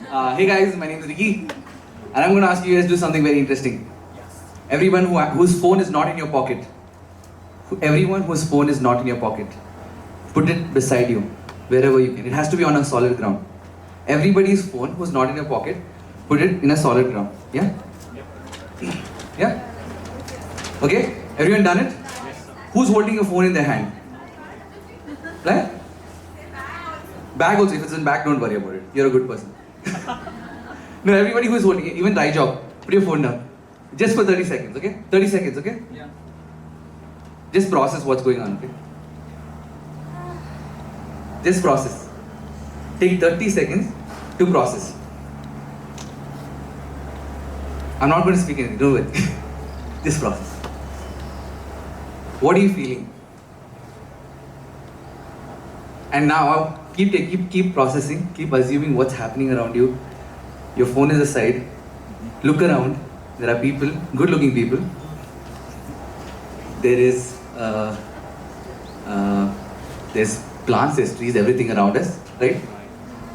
Hey guys, my name is Ricky, and I'm going to ask you guys to do something very interesting. Everyone whose phone is not in your pocket, everyone whose phone is not in your pocket, put it beside you, wherever you can. It has to be on a solid ground. Everybody's phone who's not in your pocket, put it in a solid ground. Yeah? Yeah? Okay? Everyone done it? Who's holding a phone in their hand? Right? Bag also. If it's in bag, don't worry about it. You're a good person. No, everybody who is holding it, even right job, put your phone down. Just for 30 seconds, okay? 30 seconds, okay? Yeah. Just process what's going on, okay? Just process. Take 30 seconds to process. I'm not going to speak anything, don't worry. Just process. What are you feeling? And now, keep processing, keep assuming what's happening around you. Your phone is aside. Look around. There are people, good-looking people. There's plants, there's trees, everything around us, right?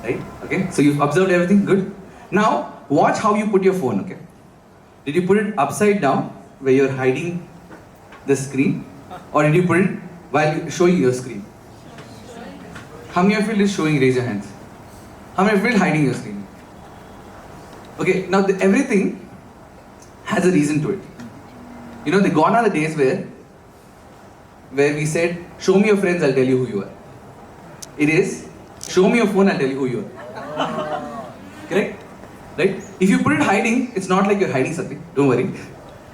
Right? Okay. So you've observed everything. Good. Now, watch how you put your phone. Okay. Did you put it upside down, where you're hiding the screen, or did you put it while showing your screen? How many of you is showing? Raise your hands. How many of you is hiding your screen? Okay, now everything has a reason to it. You know, gone are the days where we said, show me your friends, I'll tell you who you are. It is, show me your phone, I'll tell you who you are. Correct? Right? If you put it hiding, it's not like you're hiding something, don't worry.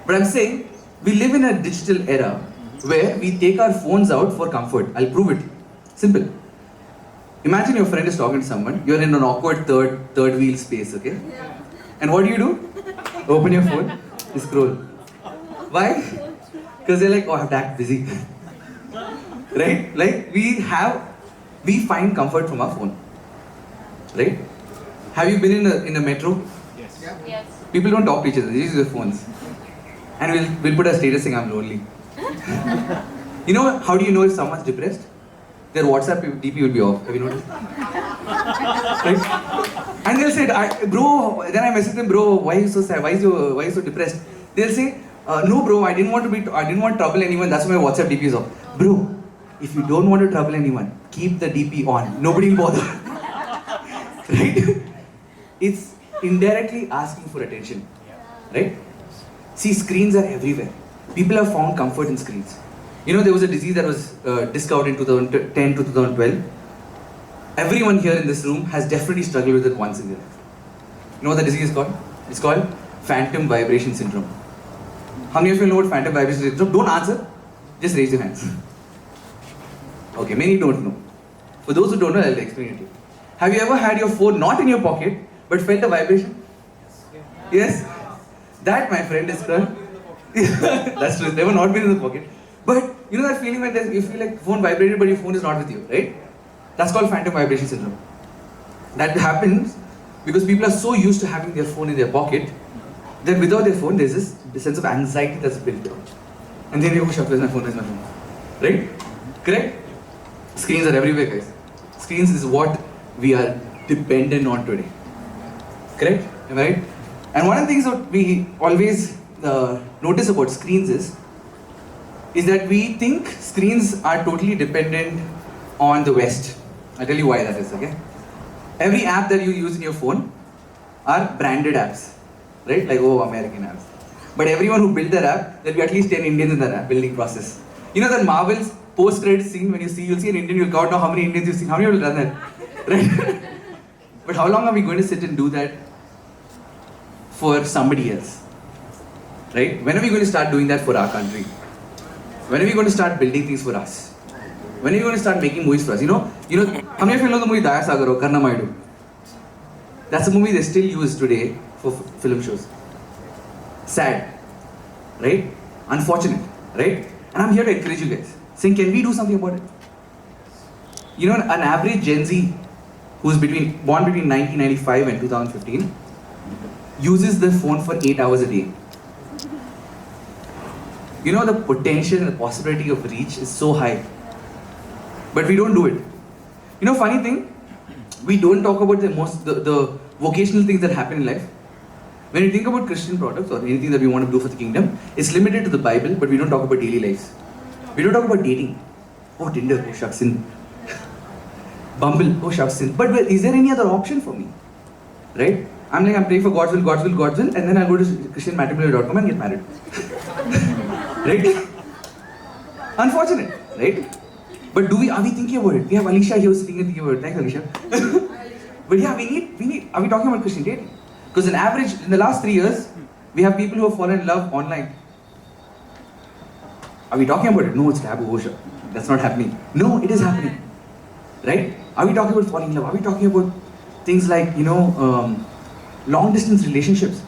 But I'm saying, we live in a digital era where we take our phones out for comfort. I'll prove it. Simple. Imagine your friend is talking to someone, you're in an awkward third wheel space, okay? Yeah. And what do? Open your phone, you scroll. Why? Because they're like, oh, I have to act busy. Right? Like, we find comfort from our phone. Right? Have you been in a metro? Yes. Yes. People don't talk to each other, they use their phones. And we'll put a status saying, I'm lonely. You know, how do you know if someone's depressed? Their WhatsApp DP will be off. Have you noticed? Right? And they'll say, bro, then I message them, bro, why are you so sad? Why are you so depressed? They'll say, no bro, I didn't want to trouble anyone, that's why my WhatsApp DP is off. Bro, if you don't want to trouble anyone, keep the DP on. Nobody will bother. Right? It's indirectly asking for attention. Right? See, screens are everywhere. People have found comfort in screens. You know, there was a disease that was discovered in 2010 to 2012. Everyone here in this room has definitely struggled with it once in their life. You know what the disease is called? It's called phantom vibration syndrome. How many of you know what phantom vibration syndrome? Don't answer. Just raise your hands. Okay, many don't know. For those who don't know, I'll explain it to you. Have you ever had your phone not in your pocket, but felt a vibration? Yes? That, my friend, is called... That's true, it's never not been in the pocket. But you know that feeling when you feel like phone vibrated but your phone is not with you, right? That's called phantom vibration syndrome. That happens because people are so used to having their phone in their pocket that without their phone there's this sense of anxiety that's built up. And then you go, where's my phone, where's my phone? Right? Correct? Screens are everywhere, guys. Screens is what we are dependent on today. Correct? Am I right? And one of the things that we always notice about screens is that we think screens are totally dependent on the West. I'll tell you why that is, okay? Every app that you use in your phone are branded apps, right? Like, oh, American apps. But everyone who built that app, there'll be at least 10 Indians in that app building process. You know that Marvel's post-credit scene, when you'll see an Indian, you'll count now how many Indians you've seen. How many will done that? Right? But how long are we going to sit and do that for somebody else? Right? When are we going to start doing that for our country? When are we going to start building things for us? When are we going to start making movies for us? You know, how many of you know the movie Daya Sagaro, Karna Maidu? That's a movie they still use today for film shows. Sad, right? Unfortunate, right? And I'm here to encourage you guys, saying, can we do something about it? You know, an average Gen Z who's born between 1995 and 2015 uses their phone for 8 hours a day. You know, the potential and the possibility of reach is so high. But we don't do it. You know, funny thing, we don't talk about the vocational things that happen in life. When you think about Christian products or anything that we want to do for the kingdom, it's limited to the Bible, but we don't talk about daily lives. We don't talk about dating. Oh, Tinder, oh shucks, sin. Bumble, oh shucks, sin. But is there any other option for me? Right? I'm praying for God's will, God's will, God's will, and then I'll go to christianmatrimony.com and get married. Right? Unfortunate, right? But are we thinking about it? We have Alicia here sitting and thinking about it. Thanks, Alicia. But yeah, we need, are we talking about Christian dating? Because on average, in the last 3 years, we have people who have fallen in love online. Are we talking about it? No, it's taboo. Oh, that's not happening. No, it is happening. Right? Are we talking about falling in love? Are we talking about things like, long distance relationships?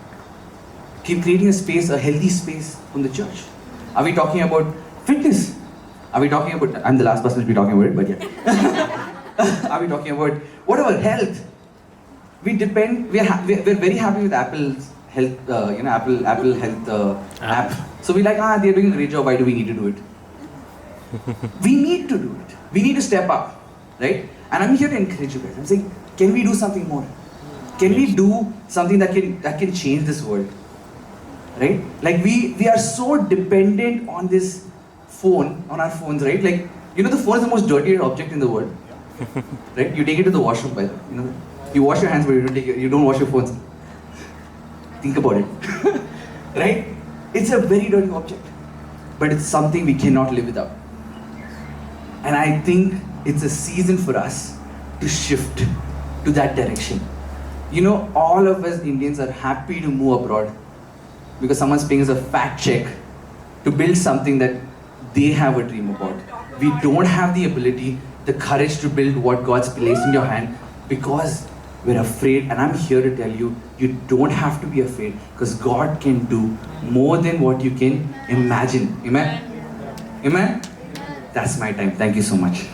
Keep creating a space, a healthy space from the church. Are we talking about fitness? Are we talking about, I'm the last person to be talking about it, but yeah. Are we talking about whatever, health? We're very happy with Apple's health, Apple Health app. So we're like, they're doing a great job, why do we need to do it? We need to do it. We need to step up, right? And I'm here to encourage you guys. I'm saying, can we do something more? Can we do something that can change this world? Right? Like we are so dependent on this phone, on our phones, right? Like, the phone is the most dirty object in the world. Right? You take it to the washroom, by the way. You wash your hands, but you don't wash your phones. Think about it. Right? It's a very dirty object. But it's something we cannot live without. And I think it's a season for us to shift to that direction. All of us Indians are happy to move abroad because someone's paying us a fat check to build something that they have a dream about. We don't have the ability, the courage to build what God's placed in your hand because we're afraid. And I'm here to tell you, you don't have to be afraid because God can do more than what you can imagine. Amen? Amen? That's my time. Thank you so much.